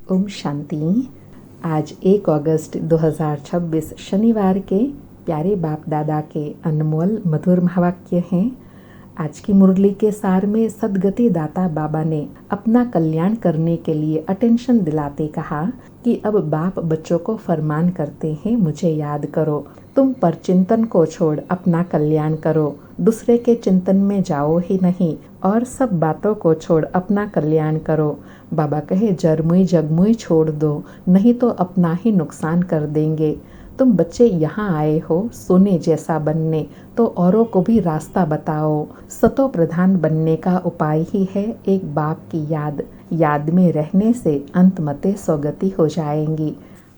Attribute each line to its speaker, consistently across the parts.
Speaker 1: ओम शांति। आज 1 अगस्त 2026 शनिवार के प्यारे बाप दादा के अनमोल मधुर महावाक्य हैं। आज की मुरली के सार में सद्गति दाता बाबा ने अपना कल्याण करने के लिए अटेंशन दिलाते कहा कि अब बाप बच्चों को फरमान करते हैं, मुझे याद करो, तुम पर चिंतन को छोड़ अपना कल्याण करो, दूसरे के चिंतन में जाओ ही नहीं और सब बातों को छोड़ अपना कल्याण करो। बाबा कहे जरमुई जगमुई छोड़ दो, नहीं तो अपना ही नुकसान कर देंगे। तुम बच्चे यहाँ आए हो सोने जैसा बनने, तो औरों को भी रास्ता बताओ। सतो प्रधान बनने का उपाय ही है एक बाप की याद। याद में रहने से अंत मते सौगति हो जाएंगी।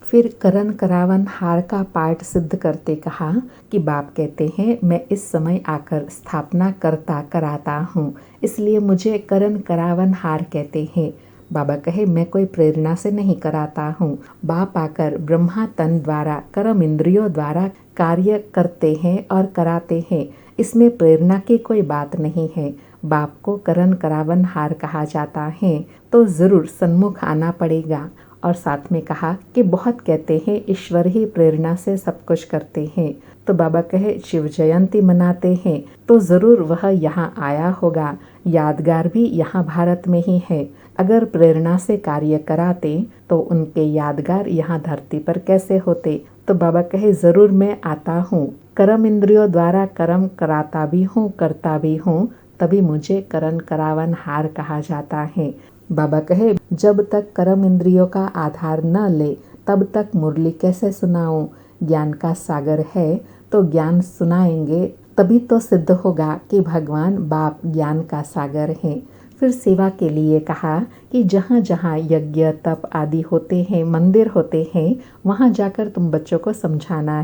Speaker 1: फिर करण करावन हार का पाठ सिद्ध करते कहा कि बाप कहते हैं, मैं इस समय आकर स्थापना करता कराता हूँ, इसलिए मुझे करण करावन हार कहते हैं। बाबा कहे मैं कोई प्रेरणा से नहीं कराता हूँ। बाप आकर ब्रह्मा तन द्वारा कर्म इंद्रियों द्वारा कार्य करते हैं और कराते हैं, इसमें प्रेरणा की कोई बात नहीं है। बाप को करण करावन हार कहा जाता है तो ज़रूर सन्मुख आना पड़ेगा। और साथ में कहा कि बहुत कहते हैं ईश्वर ही प्रेरणा से सब कुछ करते हैं, तो बाबा कहे शिव जयंती मनाते हैं तो ज़रूर वह यहाँ आया होगा। यादगार भी यहाँ भारत में ही है। अगर प्रेरणा से कार्य कराते तो उनके यादगार यहाँ धरती पर कैसे होते। तो बाबा कहे ज़रूर मैं आता हूँ, कर्म इंद्रियों द्वारा कर्म कराता भी हूँ करता भी हूँ, तभी मुझे करण करावन हार कहा जाता है। बाबा कहे जब तक कर्म इंद्रियों का आधार न ले तब तक मुरली कैसे सुनाऊं। ज्ञान का सागर है तो ज्ञान सुनाएंगे, तभी तो सिद्ध होगा कि भगवान बाप ज्ञान का सागर हैं। फिर सेवा के लिए कहा कि जहाँ जहाँ यज्ञ तप आदि होते हैं, मंदिर होते हैं, वहाँ जाकर तुम बच्चों को समझाना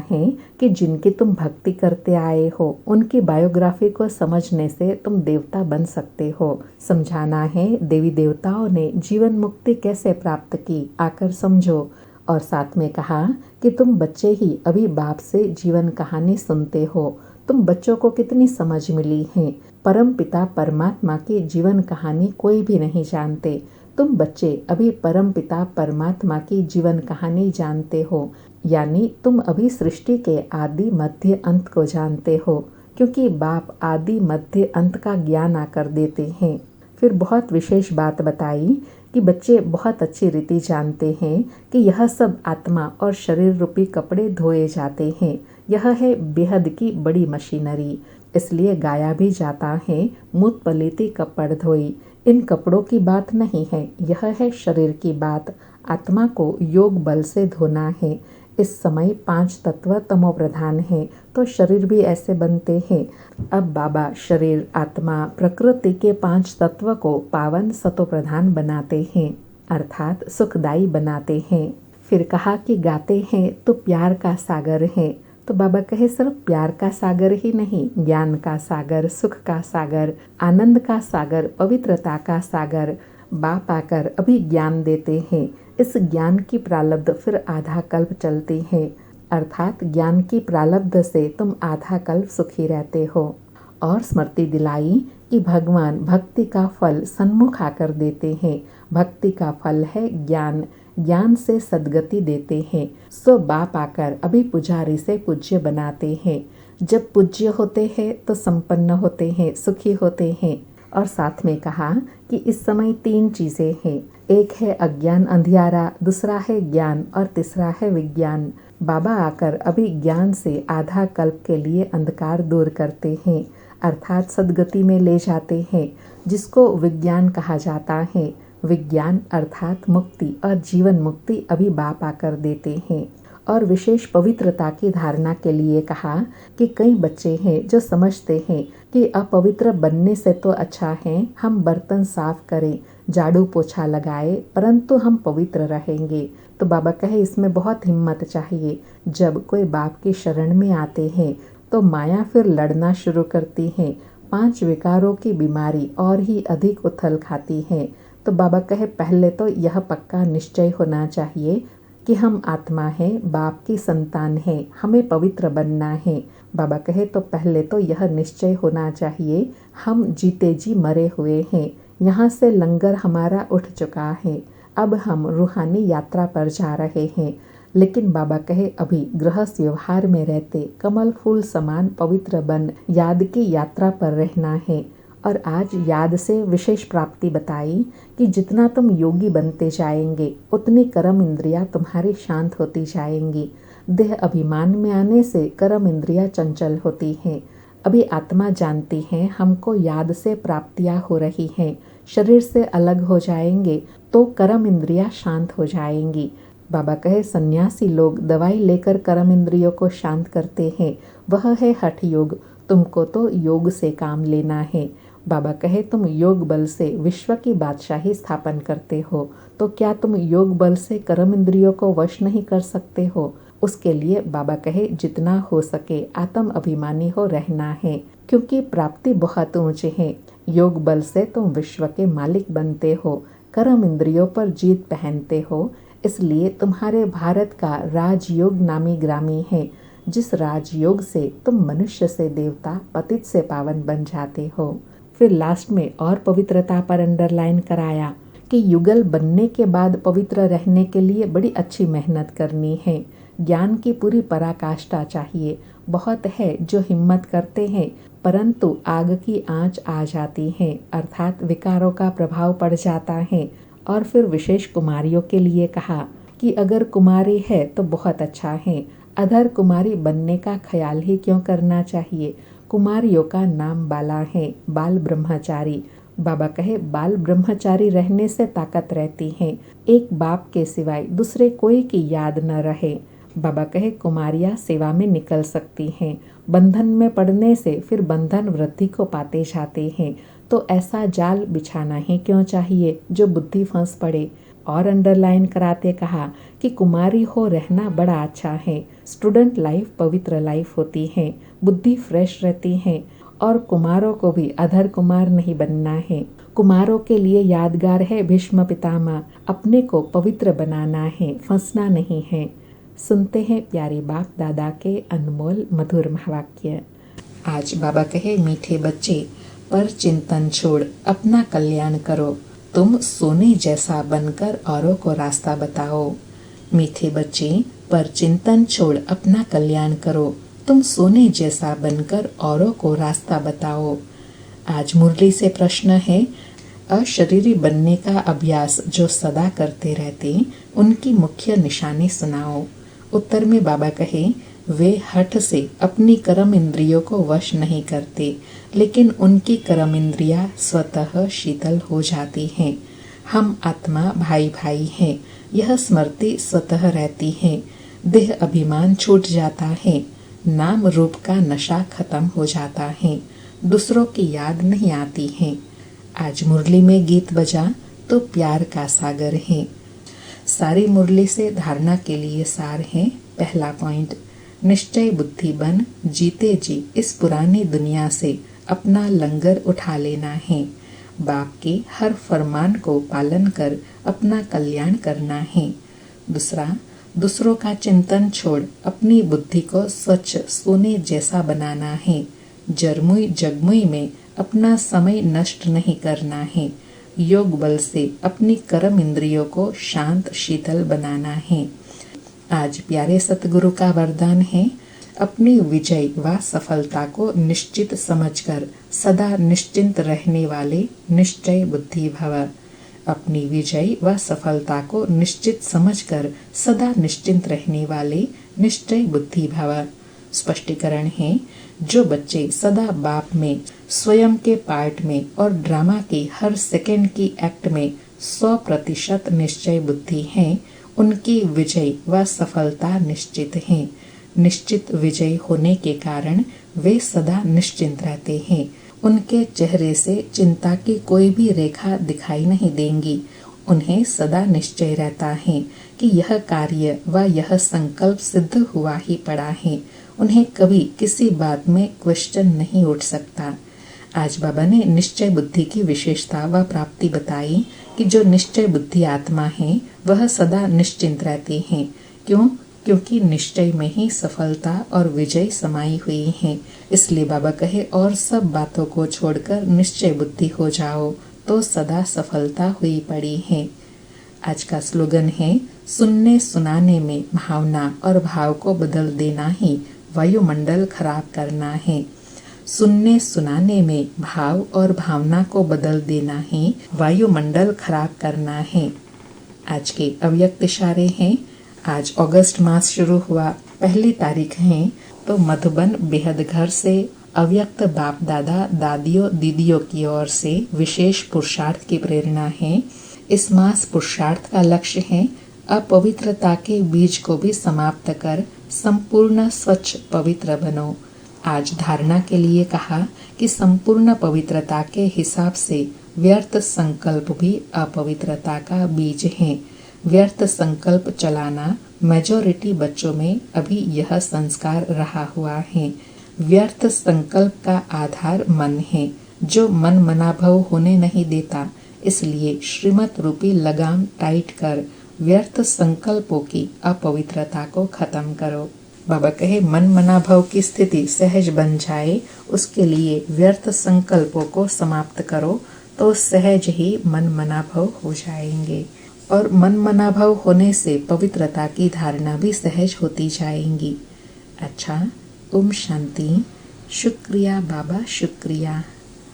Speaker 1: है कि जिनकी तुम भक्ति करते आए हो उनकी बायोग्राफी को समझने से तुम देवता बन सकते हो। समझाना है देवी देवताओं ने जीवन मुक्ति कैसे प्राप्त की, आकर समझो। और साथ में कहा कि तुम बच्चे ही अभी बाप से जीवन कहानी सुनते हो, तुम बच्चों को कितनी समझ मिली है। परम पिता परमात्मा की जीवन कहानी कोई भी नहीं जानते, तुम बच्चे अभी परम पिता परमात्मा की जीवन कहानी जानते हो, यानी तुम अभी सृष्टि के आदि मध्य अंत को जानते हो, क्योंकि बाप आदि मध्य अंत का ज्ञान आकर देते हैं। फिर बहुत विशेष बात बताई कि बच्चे बहुत अच्छी रीति जानते हैं कि यह सब आत्मा और शरीर रूपी कपड़े धोए जाते हैं। यह है बेहद की बड़ी मशीनरी, इसलिए गाया भी जाता है मूत पलीती कपड़ धोई। इन कपड़ों की बात नहीं है, यह है शरीर की बात। आत्मा को योग बल से धोना है। इस समय 5 तत्व तमो प्रधान है, तो शरीर भी ऐसे बनते हैं। अब बाबा शरीर आत्मा प्रकृति के 5 तत्व को पावन सतो प्रधान बनाते हैं, अर्थात सुखदायी बनाते हैं। फिर कहा कि गाते हैं तो प्यार का सागर है, तो बाबा कहे सिर्फ प्यार का सागर ही नहीं, ज्ञान का सागर, सुख का सागर, आनंद का सागर, पवित्रता का सागर। बाप आकर अभी ज्ञान देते हैं। इस ज्ञान की प्रारब्ध फिर आधा कल्प चलती है, अर्थात ज्ञान की प्रारब्ध से तुम आधा कल्प सुखी रहते हो। और स्मृति दिलाई कि भगवान भक्ति का फल सन्मुख आकर देते हैं। भक्ति का फल है ज्ञान, ज्ञान से सद्गति देते हैं। सो बाप आकर अभी पुजारी से पूज्य बनाते हैं। जब पूज्य होते हैं तो संपन्न होते हैं, सुखी होते हैं। और साथ में कहा कि इस समय 3 चीज़ें हैं, एक है अज्ञान अंधियारा, दूसरा है ज्ञान और तीसरा है विज्ञान। बाबा आकर अभी ज्ञान से आधा कल्प के लिए अंधकार दूर करते हैं, अर्थात सद्गति में ले जाते हैं, जिसको विज्ञान कहा जाता है। विज्ञान अर्थात मुक्ति और जीवन मुक्ति अभी बाप आकर देते हैं। और विशेष पवित्रता की धारणा के लिए कहा कि कई बच्चे हैं जो समझते हैं कि अपवित्र बनने से तो अच्छा है हम बर्तन साफ करें, झाड़ू पोछा लगाए, परंतु हम पवित्र रहेंगे। तो बाबा कहे इसमें बहुत हिम्मत चाहिए। जब कोई बाप की शरण में आते हैं तो माया फिर लड़ना शुरू करती है। 5 विकारों की बीमारी और ही अधिक उथल खाती है। तो बाबा कहे पहले तो यह पक्का निश्चय होना चाहिए कि हम आत्मा हैं, बाप की संतान हैं, हमें पवित्र बनना है। बाबा कहे तो पहले तो यह निश्चय होना चाहिए हम जीते जी मरे हुए हैं, यहाँ से लंगर हमारा उठ चुका है, अब हम रूहानी यात्रा पर जा रहे हैं। लेकिन बाबा कहे अभी गृहस्थ व्यवहार में रहते कमल फूल समान पवित्र बन याद की यात्रा पर रहना है। और आज याद से विशेष प्राप्ति बताई कि जितना तुम योगी बनते जाएंगे उतनी कर्म इंद्रियां तुम्हारी शांत होती जाएंगी। देह अभिमान में आने से कर्म इंद्रियां चंचल होती हैं। अभी आत्मा जानती है हमको याद से प्राप्तियां हो रही हैं। शरीर से अलग हो जाएंगे तो कर्म इंद्रियां शांत हो जाएंगी। बाबा कहे सन्यासी लोग दवाई लेकर कर्म इंद्रियों को शांत करते हैं, वह है हठ योग। तुमको तो योग से काम लेना है। बाबा कहे तुम योग बल से विश्व की बादशाही स्थापन करते हो, तो क्या तुम योग बल से कर्म इंद्रियों को वश नहीं कर सकते हो? उसके लिए बाबा कहे जितना हो सके आत्म अभिमानी हो रहना है, क्योंकि प्राप्ति बहुत ऊंचे है। योग बल से तुम विश्व के मालिक बनते हो, कर्म इंद्रियों पर जीत पहनते हो। इसलिए तुम्हारे भारत का राजयोग नामी ग्रामी है, जिस राजयोग से तुम मनुष्य से देवता पतित से पावन बन जाते हो। फिर लास्ट में और पवित्रता पर अंडरलाइन कराया कि युगल बनने के बाद पवित्र रहने के लिए बड़ी अच्छी मेहनत करनी है। ज्ञान की पूरी पराकाष्ठा चाहिए। बहुत है जो हिम्मत करते हैं परंतु आग की आंच आ जाती है, अर्थात विकारों का प्रभाव पड़ जाता है। और फिर विशेष कुमारियों के लिए कहा कि अगर कुमारी है तो बहुत अच्छा है, अधर कुमारी बनने का ख्याल ही क्यों करना चाहिए। कुमारियों का नाम बाला है, बाल ब्रह्मचारी। बाबा कहे बाल ब्रह्मचारी रहने से ताकत रहती है, एक बाप के सिवाय दूसरे कोई की याद न रहे। बाबा कहे कुमारियाँ सेवा में निकल सकती हैं, बंधन में पड़ने से फिर बंधन वृद्धि को पाते जाते हैं, तो ऐसा जाल बिछाना ही क्यों चाहिए जो बुद्धि फंस पड़े। और अंडरलाइन कराते कहा कि कुमारी हो रहना बड़ा अच्छा है। स्टूडेंट लाइफ पवित्र लाइफ होती है, बुद्धि फ्रेश रहती है। और कुमारों को भी अधर कुमार नहीं बनना है। कुमारों के लिए यादगार है भीष्म पितामह, अपने को पवित्र बनाना है, फंसना नहीं है। सुनते हैं प्यारे बाप दादा के अनमोल मधुर महावाक्य। आज बाबा कहे मीठे बच्चे पर चिंतन छोड़ अपना कल्याण करो, तुम सोने जैसा बनकर औरों को रास्ता बताओ। मीठे बच्चे पर चिंतन छोड़ अपना कल्याण करो, तुम सोने जैसा बनकर औरों को रास्ता बताओ। आज मुरली से प्रश्न है, अशरीरी बनने का अभ्यास जो सदा करते रहते उनकी मुख्य निशानी सुनाओ। उत्तर में बाबा कहे वे हठ से अपनी कर्म इंद्रियों को वश नहीं करते, लेकिन उनकी कर्म इंद्रियां स्वतः शीतल हो जाती हैं। हम आत्मा भाई भाई हैं, यह स्मृति स्वतः रहती है। देह अभिमान छूट जाता है, नाम रूप का नशा खत्म हो जाता है, दूसरों की याद नहीं आती है। आज मुरली में गीत बजा तो प्यार का सागर है। सारी मुरली से धारणा के लिए सार है। पहला पॉइंट, निश्चय बुद्धि बन जीते जी इस पुरानी दुनिया से अपना लंगर उठा लेना है। बाप के हर फरमान को पालन कर अपना कल्याण करना है। दूसरा, दूसरों का चिंतन छोड़ अपनी बुद्धि को स्वच्छ सोने जैसा बनाना है। जरमुई जगमुई में अपना समय नष्ट नहीं करना है। योग बल से अपनी कर्म इंद्रियों को शांत शीतल बनाना है। आज प्यारे सतगुरु का वरदान है, अपनी विजय व सफलता को निश्चित समझकर सदा निश्चिंत रहने वाले निश्चय बुद्धि भव। अपनी विजय व सफलता को निश्चित समझकर सदा निश्चिंत रहने वाले निश्चय बुद्धि भव। स्पष्टीकरण है, जो बच्चे सदा बाप में, स्वयं के पार्ट में और ड्रामा के हर सेकंड की एक्ट में 100% निश्चय बुद्धि हैं, उनकी विजय व सफलता निश्चित है। निश्चित विजय होने के कारण वे सदा निश्चिंत रहते हैं। उनके चेहरे से चिंता की कोई भी रेखा दिखाई नहीं देंगी। उन्हें सदा निश्चय रहता है कि यह कार्य व यह संकल्प सिद्ध हुआ ही पड़ा है। उन्हें कभी किसी बात में क्वेश्चन नहीं उठ सकता। आज बाबा ने निश्चय बुद्धि की विशेषता व प्राप्ति बताई कि जो निश्चय बुद्धि आत्मा है वह सदा निश्चिंत रहते हैं। क्यों? क्योंकि निश्चय में ही सफलता और विजय समाई हुई है। इसलिए बाबा कहे और सब बातों को छोड़कर निश्चय बुद्धि हो जाओ तो सदा सफलता हुई पड़ी है। आज का स्लोगन है, सुनने सुनाने में भावना और भाव को बदल देना ही वायुमंडल खराब करना है। सुनने सुनाने में भाव और भावना को बदल देना ही वायुमंडल खराब करना है। आज के अव्यक्त इशारे हैं। आज अगस्त मास शुरू हुआ, पहली तारीख है, तो मधुबन बेहद घर से अव्यक्त बाप दादा दादियों दीदियों की ओर से विशेष पुरुषार्थ की प्रेरणा है। इस मास पुरुषार्थ का लक्ष्य है अपवित्रता के बीज को भी समाप्त कर संपूर्ण स्वच्छ पवित्र बनो। आज धारणा के लिए कहा कि संपूर्ण पवित्रता के हिसाब से व्यर्थ संकल्प भी अपवित्रता का बीज है। व्यर्थ संकल्प चलाना मेजॉरिटी बच्चों में अभी यह संस्कार रहा हुआ है। व्यर्थ संकल्प का आधार मन है, जो मन मनाभव होने नहीं देता। इसलिए श्रीमत रूपी लगाम टाइट कर व्यर्थ संकल्पों की अपवित्रता को खत्म करो। बाबा कहे, मन मनाभव की स्थिति सहज बन जाए, उसके लिए व्यर्थ संकल्पों को समाप्त करो, तो सहज ही मन मनाभव हो जाएंगे। और मन मनाभव होने से पवित्रता की धारणा भी सहज होती जाएंगी। अच्छा, ओम शांति। शुक्रिया बाबा, शुक्रिया।